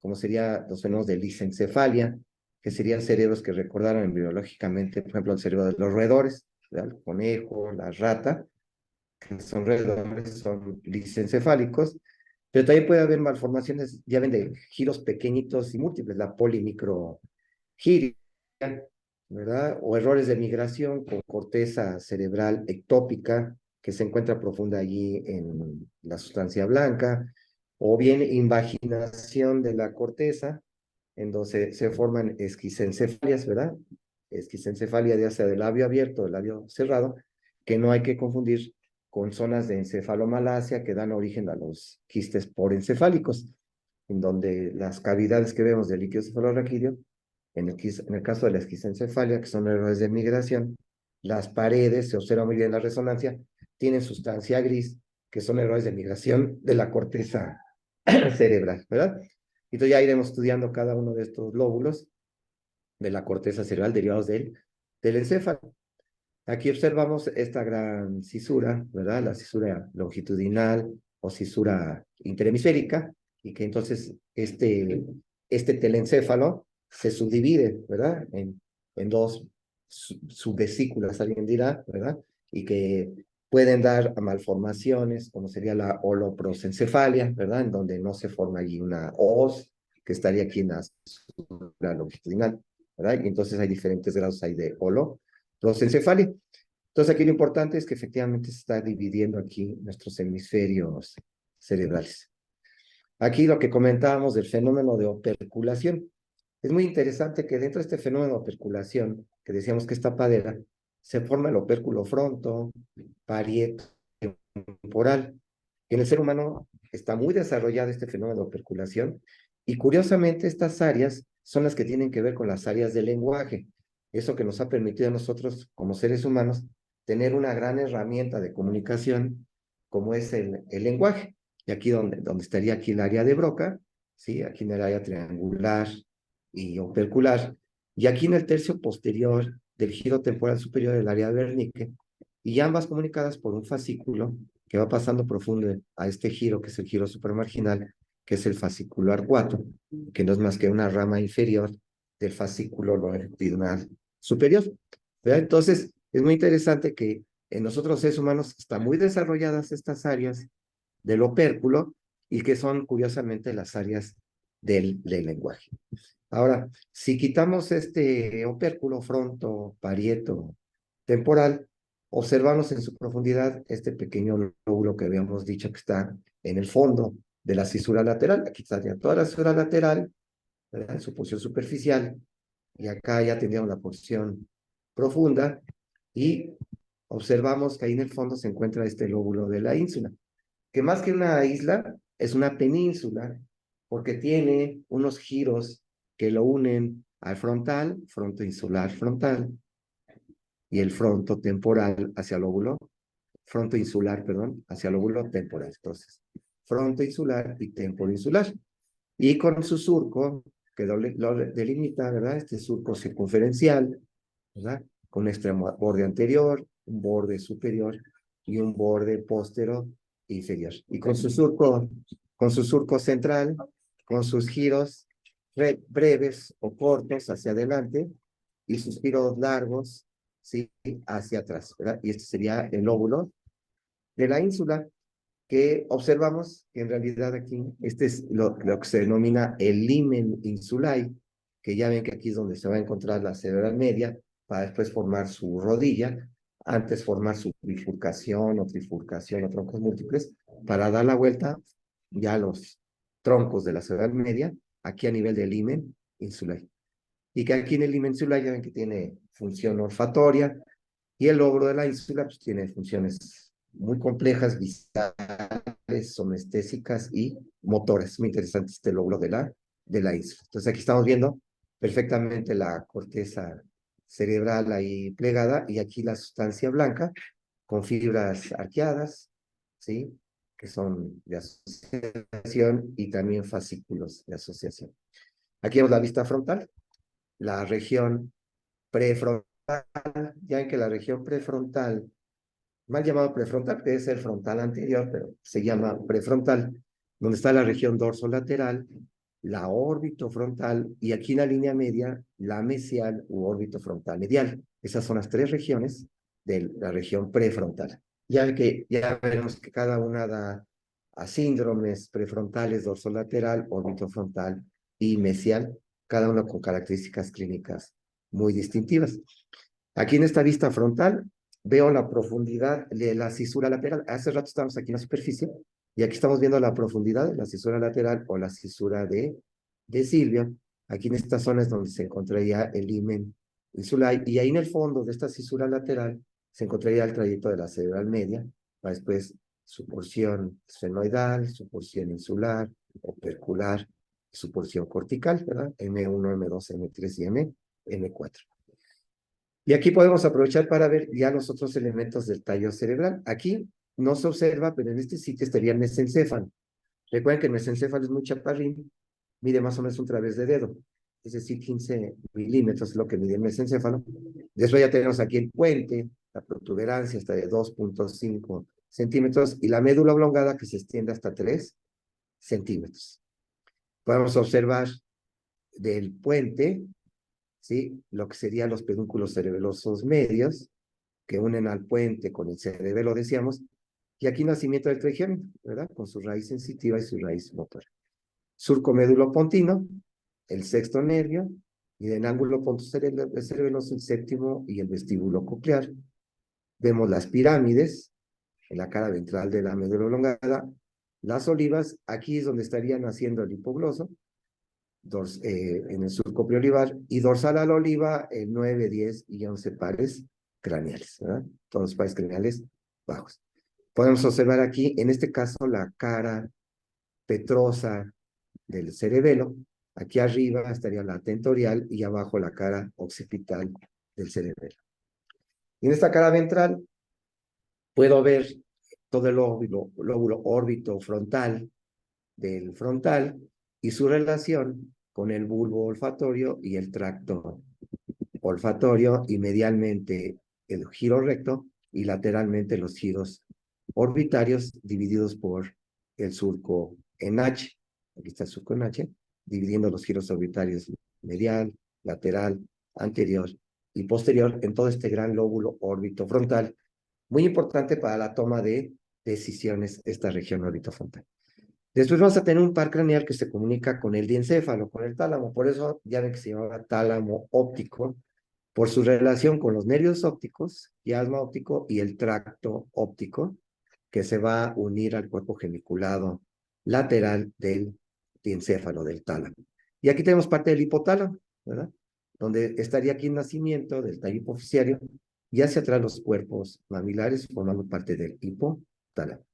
como serían los fenómenos de lisencefalia, que serían cerebros que recordaron biológicamente, por ejemplo, el cerebro de los roedores, ¿verdad? El conejo, la rata, que son roedores, son lisencefálicos, pero también puede haber malformaciones, ya ven, de giros pequeñitos y múltiples, la polimicrogiria, ¿verdad? O errores de migración con corteza cerebral ectópica, que se encuentra profunda allí en la sustancia blanca, o bien invaginación de la corteza, en donde se forman esquisencefalias, ¿verdad? Esquisencefalia ya sea del labio abierto o del labio cerrado, que no hay que confundir con zonas de encefalomalacia que dan origen a los quistes porencefálicos, en donde las cavidades que vemos del líquido cefalorraquídeo, en el caso de la esquisencefalia, que son errores de migración, las paredes, se observa muy bien la resonancia, tienen sustancia gris, que son errores de migración de la corteza cerebral, ¿verdad? Entonces ya iremos estudiando cada uno de estos lóbulos de la corteza cerebral derivados del encéfalo. Aquí observamos esta gran cisura, ¿verdad? La cisura longitudinal o cisura interhemisférica, y que entonces este telencéfalo se subdivide, ¿verdad? En dos subvesículas, alguien dirá, ¿verdad? Y que pueden dar a malformaciones, como sería la holoprosencefalia, ¿verdad? En donde no se forma allí una hoz, que estaría aquí en la cisura longitudinal, ¿verdad? Y entonces hay diferentes grados ahí de holoprosencefalia. Entonces aquí lo importante es que efectivamente se está dividiendo aquí nuestros hemisferios cerebrales. Aquí lo que comentábamos del fenómeno de operculación. Es muy interesante que dentro de este fenómeno de operculación, que decíamos que es tapadera, se forma el opérculo fronto, parieto, temporal. En el ser humano está muy desarrollado este fenómeno de operculación y curiosamente estas áreas son las que tienen que ver con las áreas del lenguaje. Eso que nos ha permitido a nosotros como seres humanos tener una gran herramienta de comunicación como es el lenguaje. Y aquí donde estaría aquí el área de Broca, ¿sí? Aquí en el área triangular y opercular, y aquí en el tercio posterior del giro temporal superior del área de Wernicke, y ambas comunicadas por un fascículo que va pasando profundo a este giro, que es el giro supramarginal, que es el fascículo arcuato, que no es más que una rama inferior del fascículo longitudinal superior. ¿Verdad? Entonces, es muy interesante que en nosotros seres humanos están muy desarrolladas estas áreas del opérculo y que son curiosamente las áreas del lenguaje. Ahora, si quitamos este opérculo fronto, parieto, temporal, observamos en su profundidad este pequeño lóbulo que habíamos dicho que está en el fondo de la cisura lateral. Aquí estaría toda la cisura lateral, ¿verdad? En su posición superficial, y acá ya tendríamos la porción profunda, y observamos que ahí en el fondo se encuentra este lóbulo de la ínsula, que más que una isla, es una península, porque tiene unos giros que lo unen al frontal, fronto insular frontal, y el fronto temporal hacia el lóbulo, fronto insular, perdón, hacia el lóbulo temporal. Entonces, fronto insular y temporo insular. Y con su surco, que lo delimita, ¿verdad? Este surco circunferencial, ¿verdad? Con un extremo borde anterior, un borde superior y un borde posterior inferior. Y con su surco central, con sus giros breves o cortos hacia adelante y sus giros largos, ¿sí? Hacia atrás, ¿verdad? Y este sería el lóbulo de la ínsula, que observamos que en realidad aquí, este es lo que se denomina el limen insulae, que ya ven que aquí es donde se va a encontrar la cerebral media, para después formar su rodilla, antes formar su bifurcación o trifurcación o troncos múltiples, para dar la vuelta ya a los troncos de la cerebral media, aquí a nivel del limen insulae. Y que aquí en el limen insulae ya ven que tiene función olfatoria, y el lóbulo de la ínsula pues, tiene funciones muy complejas, visuales, somestésicas y motoras. Muy interesante este lóbulo de la ínsula. Entonces aquí estamos viendo perfectamente la corteza cerebral ahí plegada, y aquí la sustancia blanca con fibras arqueadas, ¿sí? Que son de asociación, y también fascículos de asociación. Aquí vemos la vista frontal, la región prefrontal, ya en que la región prefrontal, mal llamado prefrontal, que es el frontal anterior, pero se llama prefrontal, donde está la región dorsolateral, la órbito frontal y aquí en la línea media, la mesial u órbito frontal medial. Esas son las tres regiones de la región prefrontal. Ya veremos que cada una da a síndromes prefrontales, dorsolateral, órbito frontal y mesial, cada uno con características clínicas muy distintivas. Aquí en esta vista frontal veo la profundidad de la cisura lateral. Hace rato estamos aquí en la superficie y aquí estamos viendo la profundidad de la cisura lateral o la cisura de Silvio. Aquí en esta zona es donde se encontraría el himen insular y ahí en el fondo de esta cisura lateral se encontraría el trayecto de la cerebral media, para después su porción sfenoidal, su porción insular, opercular, su porción cortical, ¿verdad? M1, M2, M3 y M4. Y aquí podemos aprovechar para ver ya los otros elementos del tallo cerebral. Aquí no se observa, pero en este sitio estaría el mesencéfalo. Recuerden que el mesencéfalo es muy chaparrín, mide más o menos un través de dedo, es decir, 15 milímetros es lo que mide el mesencéfalo. Después ya tenemos aquí el puente, la protuberancia hasta de 2.5 centímetros y la médula oblongada que se extiende hasta 3 centímetros. Podemos observar del puente, ¿sí? Lo que serían los pedúnculos cerebelosos medios, que unen al puente con el cerebelo, decíamos, y aquí nacimiento del trigémino, ¿verdad? Con su raíz sensitiva y su raíz motora. Surco médulo-pontino, el sexto nervio, y del ángulo pontocerebeloso el séptimo y el vestíbulo coclear. Vemos las pirámides en la cara ventral de la médula oblongada, las olivas, aquí es donde estaría naciendo el hipogloso, en el surco preolivar, y dorsal a la oliva, 9, 10 y 11 pares craneales, ¿verdad? Todos los pares craneales bajos. Podemos observar aquí, en este caso, la cara petrosa del cerebelo. Aquí arriba estaría la tentorial y abajo la cara occipital del cerebelo. Y en esta cara ventral puedo ver todo el lóbulo órbito frontal del frontal y su relación con el bulbo olfatorio y el tracto olfatorio y medialmente el giro recto y lateralmente los giros orbitarios divididos por el surco en H. Aquí está el surco en H, dividiendo los giros orbitarios medial, lateral, anterior y posterior en todo este gran lóbulo órbito frontal, muy importante para la toma de decisiones esta región órbito frontal. Después vamos a tener un par craneal que se comunica con el diencéfalo, con el tálamo. Por eso ya ven que se llama tálamo óptico, por su relación con los nervios ópticos, chiasma óptico y el tracto óptico, que se va a unir al cuerpo geniculado lateral del diencéfalo, del tálamo. Y aquí tenemos parte del hipotálamo, ¿verdad? Donde estaría aquí el nacimiento del tallo hipofisiario y hacia atrás los cuerpos mamilares formando parte del hipotálamo.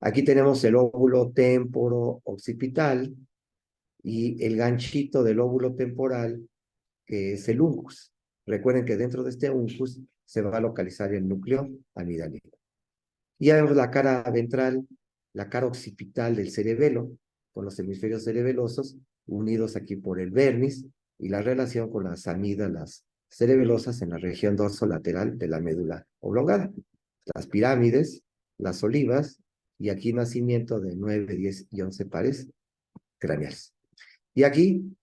Aquí tenemos el óvulo temporo occipital y el ganchito del óvulo temporal, que es el uncus. Recuerden que dentro de este uncus se va a localizar el núcleo amidalino. Y ya vemos la cara ventral, la cara occipital del cerebelo, con los hemisferios cerebelosos unidos aquí por el vermis y la relación con las amígdalas cerebelosas en la región dorsolateral de la médula oblongada. Las pirámides, las olivas, y aquí nacimiento de 9, 10 y 11 pares craneales. Y aquí,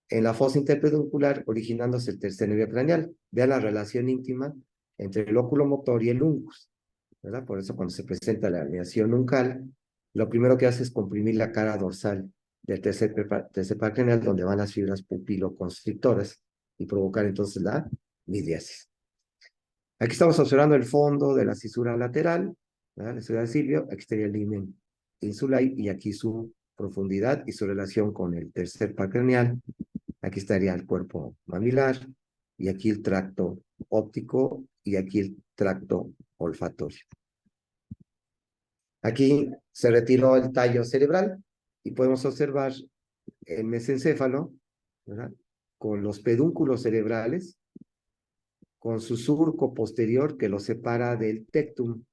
en la fosa interpeduncular, originándose el tercer nervio craneal. Vean la relación íntima entre el óculo motor y el uncus, ¿verdad? Por eso cuando se presenta la herniación uncal, lo primero que hace es comprimir la cara dorsal del tercer par craneal, donde van las fibras pupiloconstrictoras y provocar entonces la midriasis. Aquí estamos observando el fondo de la cisura lateral, ¿verdad? La cisura de Silvio, aquí estaría el himen insular y aquí su profundidad y su relación con el tercer par craneal. Aquí estaría el cuerpo mamilar y aquí el tracto óptico y aquí el tracto olfatorio. Aquí se retiró el tallo cerebral y podemos observar el mesencéfalo, ¿verdad? Con los pedúnculos cerebrales, con su surco posterior que lo separa del tectum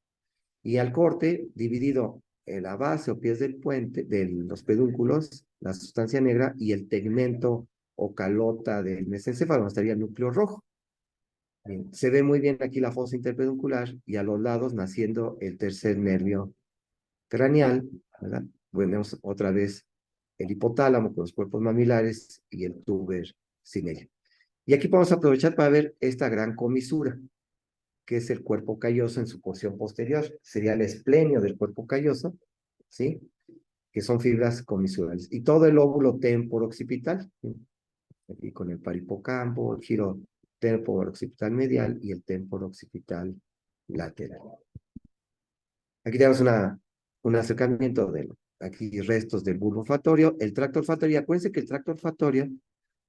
y al corte dividido en la base o pies del puente de los pedúnculos, la sustancia negra y el tegmento o calota del mesencéfalo, donde estaría el núcleo rojo. Bien, se ve muy bien aquí la fosa interpeduncular y a los lados naciendo el tercer nervio craneal, ¿verdad? Vemos otra vez el hipotálamo con los cuerpos mamilares y el tuber cinerio. Y aquí vamos a aprovechar para ver esta gran comisura, que es el cuerpo calloso en su porción posterior. Sería el esplenio del cuerpo calloso, ¿sí? Que son fibras comisurales. Y todo el lóbulo temporo-occipital, ¿sí? Aquí con el parihipocampo, el giro temporo-occipital medial y el temporo-occipital lateral. Aquí tenemos un acercamiento de aquí restos del bulbo olfatorio, el tracto olfatorio. Acuérdense que el tracto olfatorio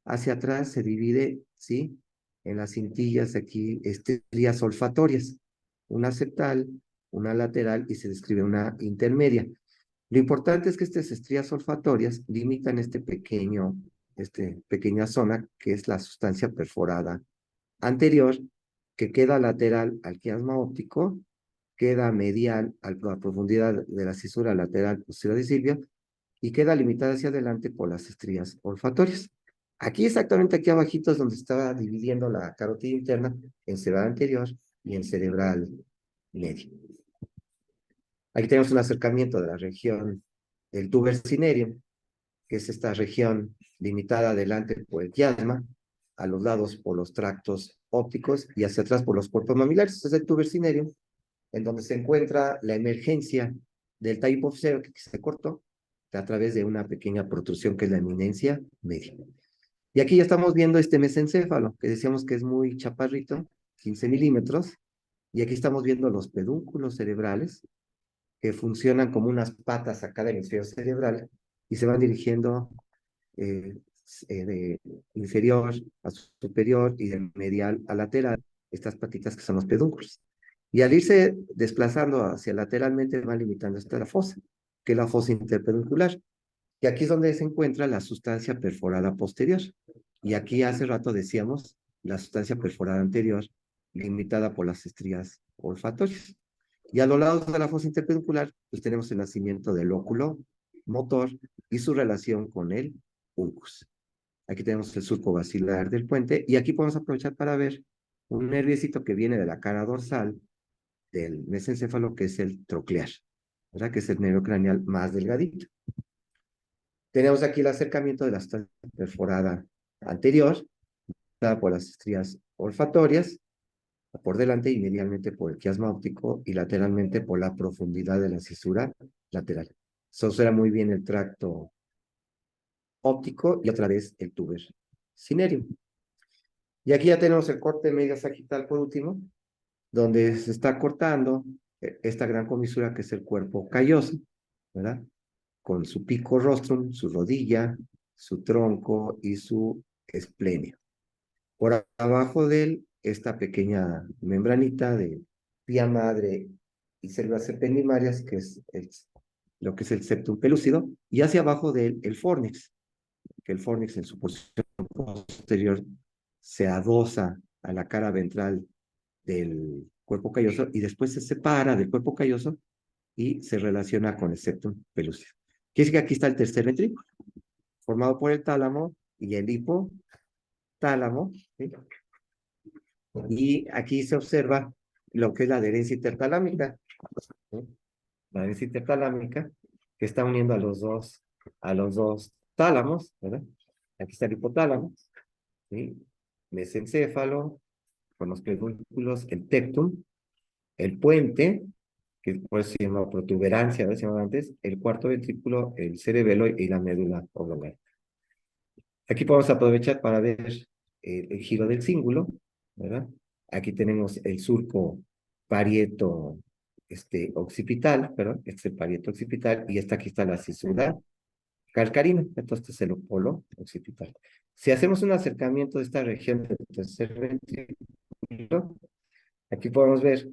hacia atrás se divide, ¿sí? En las cintillas aquí, estrías olfatorias, una septal, una lateral y se describe una intermedia. Lo importante es que estas estrías olfatorias limitan pequeña zona que es la sustancia perforada anterior, que queda lateral al quiasma óptico, queda medial a la profundidad de la cisura lateral posterior de Silvia y queda limitada hacia adelante por las estrías olfatorias. Aquí exactamente aquí abajito es donde estaba dividiendo la carótida interna en cerebral anterior y en cerebral medio. Aquí tenemos un acercamiento de la región del tuber cinerio, que es esta región limitada adelante por el quiasma, a los lados por los tractos ópticos y hacia atrás por los cuerpos mamilares. Este es el tuber cinerio, en donde se encuentra la emergencia del tallo hipofisero que se cortó a través de una pequeña protrusión que es la eminencia media. Y aquí ya estamos viendo este mesencéfalo, que decíamos que es muy chaparrito, 15 milímetros, y aquí estamos viendo los pedúnculos cerebrales, que funcionan como unas patas a cada hemisferio cerebral, y se van dirigiendo de inferior a superior y de medial a lateral, estas patitas que son los pedúnculos. Y al irse desplazando hacia lateralmente van limitando esta la fosa, que es la fosa interpeduncular. Y aquí es donde se encuentra la sustancia perforada posterior. Y aquí hace rato decíamos la sustancia perforada anterior, limitada por las estrías olfatorias. Y a los lados de la fosa interpeduncular, pues tenemos el nacimiento del óculo motor y su relación con el ulcus. Aquí tenemos el surco basilar del puente y aquí podemos aprovechar para ver un nerviecito que viene de la cara dorsal del mesencéfalo, que es el troclear, ¿verdad? Que es el nervio craneal más delgadito. Tenemos aquí el acercamiento de la sustancia perforada anterior, por las estrías olfatorias, por delante y medialmente por el quiasma óptico y lateralmente por la profundidad de la cisura lateral. Eso será muy bien el tracto óptico y otra vez el tuber cinerio. Y aquí ya tenemos el corte medio sagital por último, donde se está cortando esta gran comisura que es el cuerpo calloso, ¿verdad? Con su pico rostrum, su rodilla, su tronco y su esplenio. Por abajo de él, esta pequeña membranita de pía madre y células septenimarias, que es lo que es el septum pelúcido, y hacia abajo de él el fornix, que el fornix en su posición posterior se adosa a la cara ventral del cuerpo calloso y después se separa del cuerpo calloso y se relaciona con el septum pelúcido. Quiere decir que aquí está el tercer ventrículo, formado por el tálamo y el hipotálamo, ¿sí? Y aquí se observa lo que es la adherencia intertalámica, ¿sí? La adherencia intertalámica que está uniendo a los dos tálamos, ¿verdad? Aquí está el hipotálamo, ¿sí? Mesencéfalo, con los pedúnculos, el tectum, el puente, que por eso se llama protuberancia, ¿no? Se llamaba antes, el cuarto ventrículo, el cerebelo y la médula oblongal. Aquí podemos aprovechar para ver el giro del cíngulo, ¿verdad? Aquí tenemos el surco parieto occipital, perdón, este es el parieto occipital, y aquí está la cisura calcarina, entonces este es el polo occipital. Si hacemos un acercamiento de esta región del tercer ventrículo, aquí podemos ver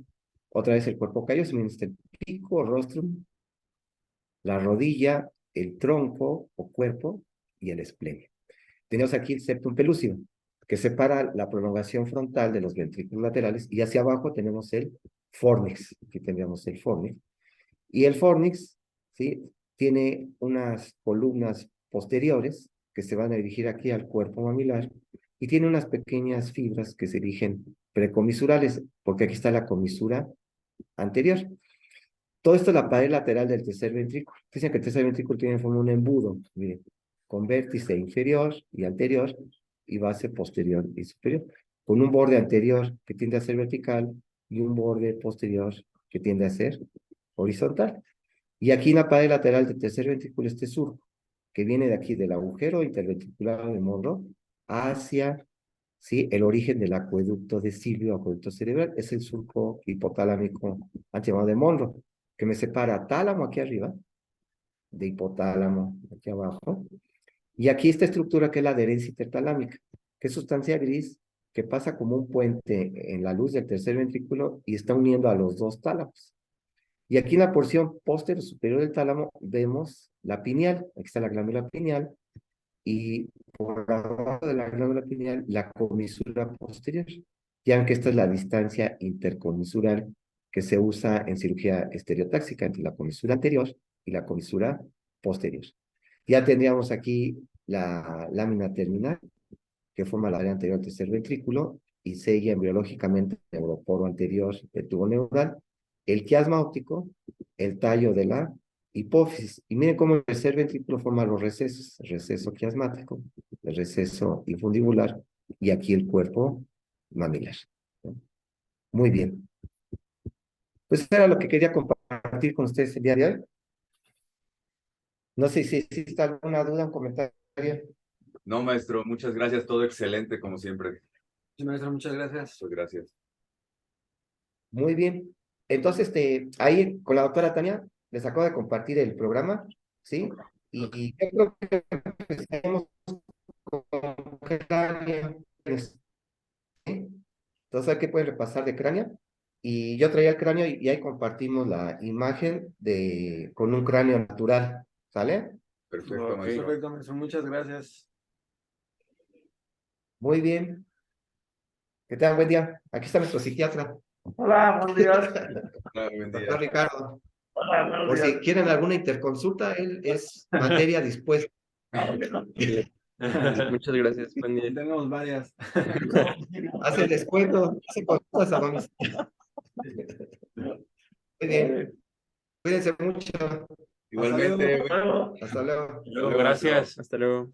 otra vez el cuerpo calloso, el pico, rostrum, la rodilla, el tronco o cuerpo y el esplenio. Tenemos aquí el septum pelúcido, que separa la prolongación frontal de los ventrículos laterales, y hacia abajo tenemos el fornix. Aquí tendríamos el fornix. Y el fornix, ¿sí? Tiene unas columnas posteriores que se van a dirigir aquí al cuerpo mamilar y tiene unas pequeñas fibras que se dirigen precomisurales, porque aquí está la comisura anterior. Todo esto es la pared lateral del tercer ventrículo. Dicen que el tercer ventrículo tiene forma de un embudo, miren, con vértice inferior y anterior y base posterior y superior, con un borde anterior que tiende a ser vertical y un borde posterior que tiende a ser horizontal. Y aquí en la pared lateral del tercer ventrículo este surco, que viene de aquí del agujero interventricular de Monro hacia, ¿sí?, el origen del acueducto de Silvio, acueducto cerebral, es el surco hipotalámico antes llamado de Monro, que me separa tálamo aquí arriba, de hipotálamo aquí abajo, y aquí esta estructura que es la adherencia intertalámica, que es sustancia gris, que pasa como un puente en la luz del tercer ventrículo y está uniendo a los dos tálamos. Y aquí en la porción posterior superior del tálamo vemos la pineal, aquí está la glándula pineal, y por abajo de la glándula pineal la comisura posterior, ya que esta es la distancia intercomisural que se usa en cirugía estereotáxica entre la comisura anterior y la comisura posterior. Ya tendríamos aquí la lámina terminal que forma la área anterior del tercer ventrículo y sella embriológicamente el neuroporo anterior del tubo neural, el quiasma óptico, el tallo de la hipófisis. Y miren cómo el tercer ventrículo forma los recesos, el receso quiasmático, el receso infundibular y aquí el cuerpo mamilar. Muy bien. Pues eso era lo que quería compartir con ustedes el día de hoy. No sé si existe alguna duda o comentario. No, maestro, muchas gracias, todo excelente como siempre. Sí, maestro, muchas gracias. Muchas gracias. Muy bien. Entonces, ahí con la doctora Tania les acabo de compartir el programa, ¿sí? Y yo creo que empezaremos con cráneo, ¿sí? Entonces aquí pueden repasar de cráneo. Y yo traía el cráneo y ahí compartimos la imagen con un cráneo natural, ¿sale? Perfecto, Ok, maestro. perfecto, maestro, muchas gracias. Muy bien. Que tengan buen día. Aquí está nuestro psiquiatra. Hola, buenos días. Hola, buen día. Doctor Ricardo. Hola, buenos Por días. si quieren alguna interconsulta, él es materia dispuesta. Muchas gracias, buen día. Tenemos varias. Hace el descuento, hace consultas a domicilio. Muy bien. Cuídense mucho. Igualmente. Hasta luego. Hasta luego. Luego, gracias. Hasta luego.